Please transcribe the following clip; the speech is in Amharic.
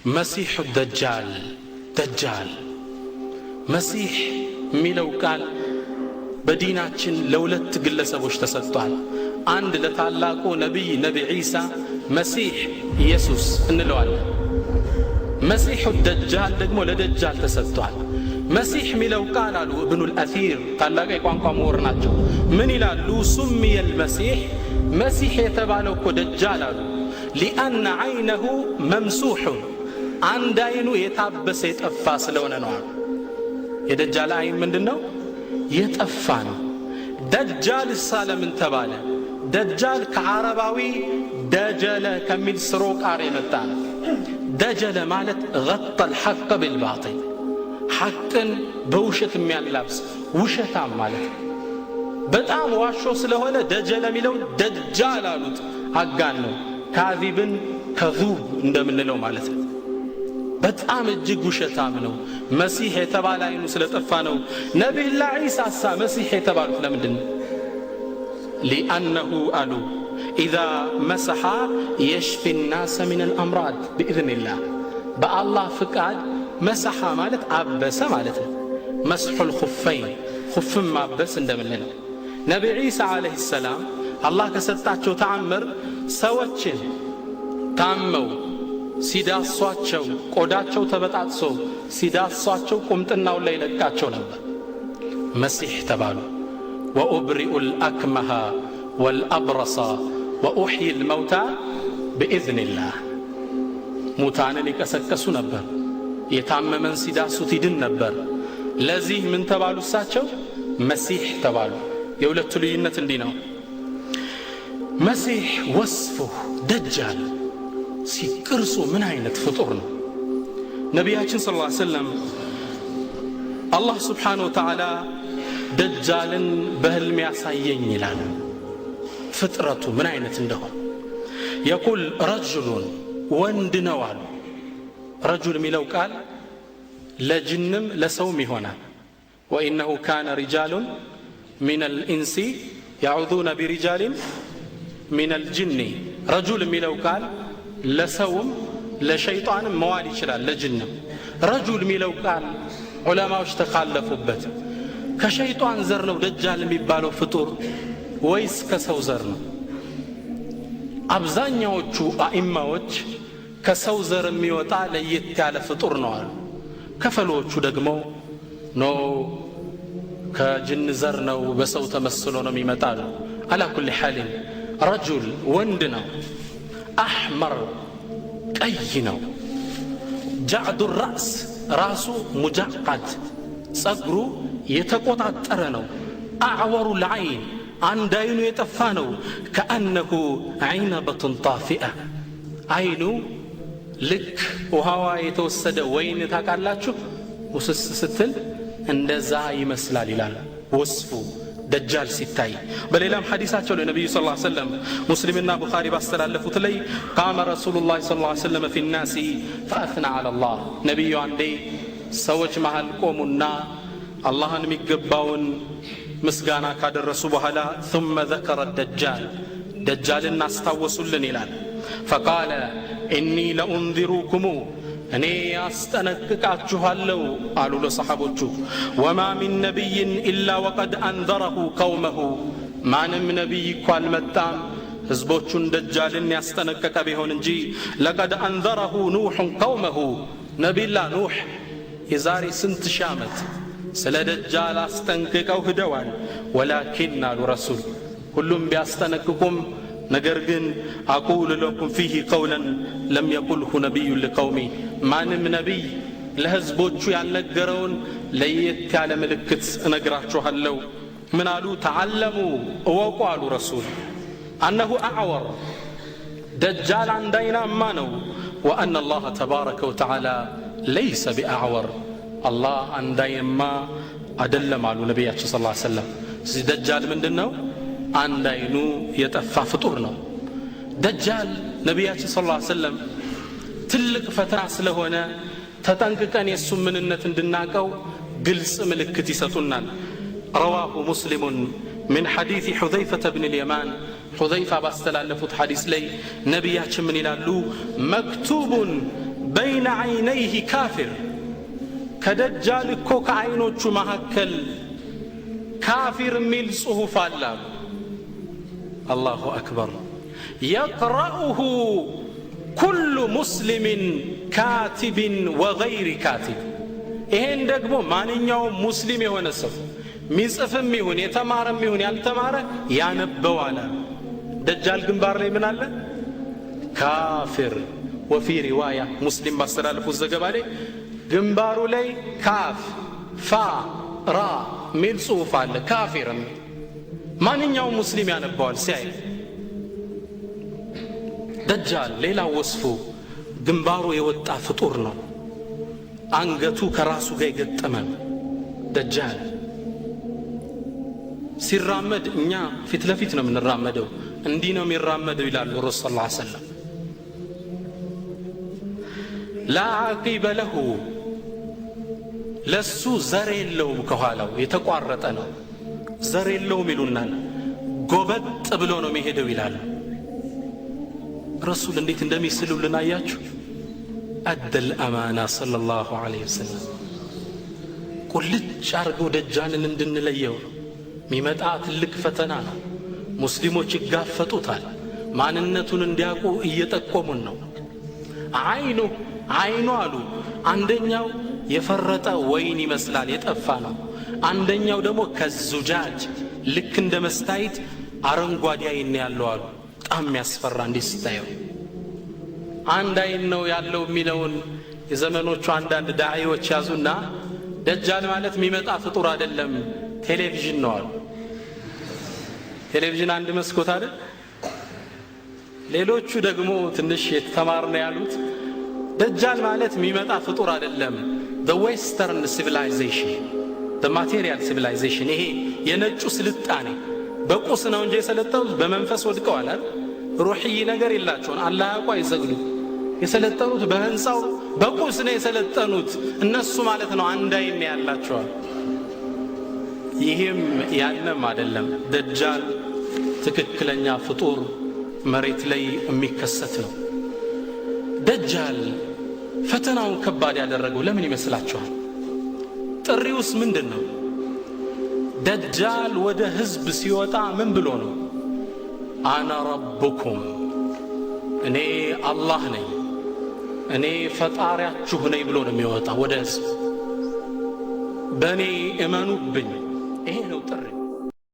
مسيح الدجال دجال مسيح ሚለው ቃል በዲናችን ለሁለት ግለሰቦች ተሰጥቷል። አንድ ለታላቁ ነብይ ዒሳ መሲህ ኢየሱስ እንለዋለን። መሲሑ الدجال ደግሞ ለደጃል ተሰጥቷል። መሲህ ሚለው ቃል አሉ ኢብኑል አሲር ታላቁ የቋንቋ ምሁር ናቸው። ምን ይላሉ? ሱሚየ المسيح መሲህ የተባለው እኮ ደጃል አሉ لأن عينه ممسوح አንድ አይኑ የታበሰ የጠፋ ስለሆነ ነው። የደጃል አይን ምንድነው? የጠፋ ነው። ደጃል ለምን ተባለ? ደጃል ከዓረባዊ ደጀለ ከሚል ስሮ ቃል የመጣ ነው። ደጀለ ማለት غطى الحق بالباطل ሐቅን በውሸት የሚያላብስ ውሸታም ማለት ነው። በጣም ዋሾ ስለሆነ ደጀለ የሚለው ደጃል አሉት። አጋን ነው። ካዚብን ከዙብ እንደምንለው ማለት ነው። በጣም እጅግ ውሸታም ነው። መሲህ የተባለ አይኑ ስለጠፋ ነው። ነብዩላህ ዒሳ መሲህ የተባሉት ለምንድን ነው? لأنه አሉ إذا مسح يشفي الناس من الأمراض بإذن الله በአላህ ፍቃድ مسح ማለት አበሰ ማለት ነው። مسح الخفين خفም ማበስ እንደምንለው ነብዩ ዒሳ አለይሂ ሰላም አላህ ከሰጣቸው ተአምር ሰዎችን ታመው ሲዳሷቸው ቆዳቸው ተበጣጥሶ ሲዳሷቸው ቁምጥናው ላይ ለቃቸው ነበር። መሲህ ተባሉ። وأبرئ الأكمه والأبرص وأحيي الموتى بإذن الله ሙታንን ይቀሰቅሱ ነበር። የታመመን ሲዳሱት ይድን ነበር። ለዚህ ምን ተባሉ? እሳቸው መሲህ ተባሉ። የሁለቱ ልዩነት እንዲህ ነው። መሲህ ወስፉ ደጃል ሲቅርጹ ምን አይነት ፍጡር ነው? ነቢያችን ሰለላሁ ዐለይሂ ወሰለም አላህ ሱብሓነሁ ወተዓላ ደጃልን በህልም ያሳየኝ ይላል። ፍጥረቱ ምን አይነት እንደሆነ የቁል ረጅሉን ወንድ ነው አሉ። ረጁል የሚለው ቃል ለጅንም ለሰውም ይሆናል። ወኢነሁ ካነ ሪጃሉን ሚነል ኢንሲ ያዑዙነ ቢሪጃሊን ሚነል ጅኒ። ረጁል የሚለው ቃል ለሰውም ለሸይጣንም መዋል ይችላል፣ ለጅንም። ረጁል የሚለው ቃል ዑለማዎች ተካለፉበት። ከሸይጣን ዘር ነው ደጃል የሚባለው ፍጡር ወይስ ከሰው ዘር ነው? አብዛኛዎቹ አኢማዎች ከሰው ዘር የሚወጣ ለየት ያለ ፍጡር ነው አሉ። ከፈሎቹ ደግሞ ኖ ከጅን ዘር ነው፣ በሰው ተመስሎ ነው የሚመጣሉ። አላ ኩሊ ሐሊን ረጁል ወንድ ነው። አሕመር ቀይ ነው። ጃዕዱ ራስ ራሱ ሙጃቃድ ጸጉሩ የተቆጣጠረ ነው። አዕወሩ ልዓይን አንድ አይኑ የጠፋ ነው። ከአነሁ ዐይነበቱን ጣፊአ አይኑ ልክ ውሃዋ የተወሰደ ወይን ታውቃላችሁ፣ ውስስ ስትል እንደዛ ይመስላል ይላል ወስፉ ደጃል ሲታይ። በሌላም ሐዲሳቸው ለነብዩ ሰለላሁ ዐለይሂ ወሰለም ሙስሊምና ቡኻሪ ባስተላለፉት ላይ ቃመ ረሱሉላህ ሰለላሁ ዐለይሂ ወሰለም ፊ الناس فاثنى على الله ነብዩ አንዴ ሰዎች መሃል ቆሙና አላህን የሚገባውን ምስጋና ካደረሱ በኋላ ثم ذكر الدجال ደጃልን አስታወሱልን ይላል። فقال اني لانذركم እኔ አስጠነቅቃችኋለሁ አሉ ለሰሐቦቹ። ወማ ሚን ነቢይን ኢላ ወቀድ አንዘረሁ ቀውመሁ ማንም ነቢይ እኮ አልመጣም ህዝቦቹን ደጃልን ያስጠነቀቀ ቢሆን እንጂ ለቀድ አንዘረሁ ኑሑን ቀውመሁ ነቢላ ኑሕ የዛሬ ስንት ሺህ ዓመት ስለ ደጃል አስጠንቅቀው ሂደዋል። ወላኪን አሉ ረሱል ሁሉም ቢያስጠነቅቁም ነገር ግን አቁሉ ለኩም ፊህ ቀውለን ለም የቁልሁ ነቢዩ ሊቀውሚ ማንም ነቢይ ለህዝቦቹ ያልነገረውን ለየት ያለ ምልክት እነግራችኋለሁ። ምን አሉ? ተዓለሙ እወቁ አሉ ረሱል አነሁ አዕወር ደጃል አንድ አይናማ ነው። ወአነ አላህ ተባረከ ወተዓላ ለይሰ ቢአዕወር አላህ አንድ አይንማ አይደለም አሉ ነቢያችን ሰለላሁ ዐለይሂ ወሰለም። ስለዚህ ደጃል ምንድን ነው? አንድ አይኑ የጠፋ ፍጡር ነው። ደጃል ነቢያችን ሰለላሁ ዐለይሂ ወሰለም ትልቅ ፈተና ስለሆነ ተጠንቅቀን የሱ ምንነት እንድናቀው ግልጽ ምልክት ይሰጡናል። ረዋሁ ሙስሊሙን من حديث حذيفة بن اليمان حذيفة باستلالفت حديث لي نبياتش من يلالو مكتوب በይነ ዐይነይህ ካፊር ከደጃል እኮ ከዐይኖቹ መካከል ካፊር የሚል ጽሑፍ አለ። አላሁ አክበር። የቅረኡሁ ኩሉ ሙስሊምን ካቲብን ወገይሪ ካቲብ። ይሄን ደግሞ ማንኛውም ሙስሊም የሆነ ሰው ሚጽፍም ይሁን የተማረም ይሁን ያልተማረ ያነበዋል። ደጃል ግንባር ላይ ምን አለ? ካፊር። ወፊ ሪዋያ ሙስሊም ባስተላለፉት ዘገባ ላይ ግንባሩ ላይ ካፍ ፋ ራ ሚል ጽሑፍ አለ። ካፊር የሚል ማንኛውም ሙስሊም ያነበዋል ሲያይ። ደጃል ሌላው ወስፉ ግንባሩ የወጣ ፍጡር ነው። አንገቱ ከራሱ ጋር የገጠመ ደጃል ሲራመድ እኛ ፊት ለፊት ነው የምንራመደው፣ እንዲህ ነው የሚራመደው ይላሉ ረሱል ሰለላሁ ዐለይሂ ወሰለም። ላ ዓቂበ ለሁ ለሱ ዘር የለውም፣ ከኋላው የተቋረጠ ነው፣ ዘር የለውም ይሉናል። ጎበጥ ብሎ ነው የሚሄደው ይላሉ ረሱል። እንዴት እንደሚስሉልን አያችሁ። አደል አማና ሰለላሁ ዐለይሂ ወሰለም ቁልጭ አርገው ደጃልን እንድንለየው ነው። ሚመጣ ትልቅ ፈተና ነው። ሙስሊሞች ይጋፈጡታል። ማንነቱን እንዲያውቁ እየጠቆሙን ነው። አይኑ አሉ አንደኛው የፈረጠ ወይን ይመስላል፣ የጠፋ ነው። አንደኛው ደግሞ ከዙጃጅ ልክ እንደ መስታይት አረንጓዴ አይን ያለው አሉ። በጣም የሚያስፈራ እንዲህ ስታየው። አንድ አይን ነው ያለው የሚለውን የዘመኖቹ አንዳንድ ዳዒዎች ያዙና ደጃል ማለት የሚመጣ ፍጡር አይደለም ቴሌቪዥን ነው አሉ። ቴሌቪዥን አንድ መስኮት አይደል? ሌሎቹ ደግሞ ትንሽ የተማርነ ያሉት ደጃል ማለት የሚመጣ ፍጡር አይደለም the western civilization the material civilization። ይሄ የነጩ ስልጣኔ በቁስ ነው እንጂ የሰለጠኑት በመንፈስ ወድቀዋል አይደል? ሩህይ ነገር የላቸውም። አላህ ያውቃ ይዘግሉ የሰለጠኑት በህንፃው በቁስ ነው የሰለጠኑት እነሱ ማለት ነው። አንድ አይን ያላቸው። ይህም ያንም አይደለም። ደጃል ትክክለኛ ፍጡር መሬት ላይ የሚከሰት ነው። ደጃል ፈተናውን ከባድ ያደረገው ለምን ይመስላችኋል? ጥሪውስ ምንድን ነው? ደጃል ወደ ህዝብ ሲወጣ ምን ብሎ ነው? አና ረቡኩም፣ እኔ አላህ ነኝ፣ እኔ ፈጣሪያችሁ ነኝ ብሎ ነው የሚወጣ ወደ ህዝብ። በእኔ እመኑብኝ። ይሄ ነው ጥሪ።